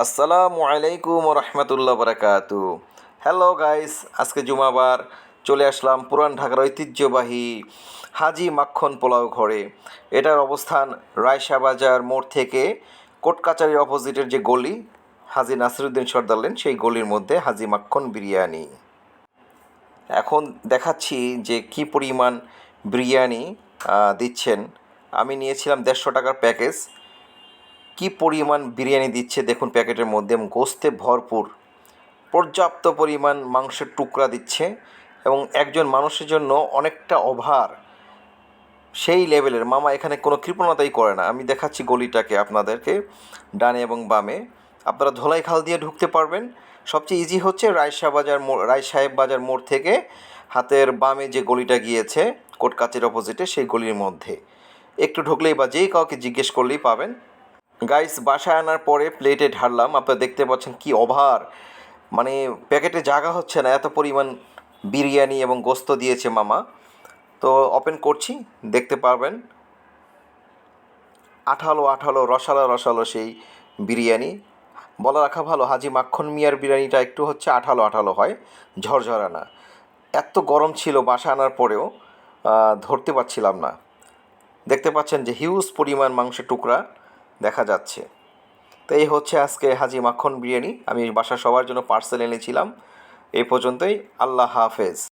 আসসালামু আলাইকুম রহমতুল্লাহ বারাকাতু। হ্যালো গাইস, আজকে জুমাবার চলে আসলাম পুরান ঢাকার ঐতিহ্যবাহী হাজি মাখন পোলাও ঘরে। এটার অবস্থান রায়শা বাজার মোড় থেকে কোর্ট-কাচারির অপোজিটের যে গলি, হাজি নাসিরুদ্দিন সর্দার লেন, সেই গলির মধ্যে হাজি মাখন বিরিয়ানি। এখন দেখাচ্ছি যে কি পরিমাণ বিরিয়ানি দিচ্ছেন। আমি নিয়েছিলাম 150 টাকার প্যাকেজ। কি পরিমাণ বিরিয়ানি দিচ্ছে দেখুন প্যাকেটের মধ্যে, এবং গোস্তে ভরপুর, পর্যাপ্ত পরিমাণ মাংসের টুকরা দিচ্ছে, এবং একজন মানুষের জন্য অনেকটা ওভার, সেই লেভেলের। মামা এখানে কোনো কৃপণতাই করে না। আমি দেখাচ্ছি গলিটাকে আপনাদেরকে, ডানে এবং বামে। আপনারা ধোলাইখাল দিয়ে ঢুকতে পারবেন। সবচেয়ে ইজি হচ্ছে রায়শা বাজার মোড়, রায় সাহেব বাজার মোড় থেকে হাতের বামে যে গলিটা গিয়েছে কোর্ট-কাচারির অপোজিটে, সেই গলির মধ্যে একটু ঢুকলেই বা যেই কাউকে জিজ্ঞেস করলেই পাবেন। গাইস, বাসায় আনার পরে প্লেটে ঢাললাম, আপনারা দেখতে পাচ্ছেন কি ওভার, মানে প্যাকেটে জায়গা হচ্ছে না, এত পরিমাণ বিরিয়ানি এবং গোস্ত দিয়েছে মামা। তো ওপেন করছি, দেখতে পারবেন আঠালো আঠালো, রসালো রসালো সেই বিরিয়ানি। বলা রাখা ভালো, হাজি মাখন মিয়ার বিরিয়ানিটা একটু হচ্ছে আঠালো আঠালো হয়, ঝরঝরা না। এত গরম ছিল বাসা আনার পরেও ধরতে পারছিলাম না। দেখতে পাচ্ছেন যে হিউজ পরিমাণ মাংসের টুকরা দেখা যাচ্ছে। তো এই হচ্ছে আজকে হাজি মাখন বিরিয়ানি। আমি বাসা সবার জন্য পার্সেল এনেছিলাম। এই পর্যন্তই। আল্লাহ হাফেজ।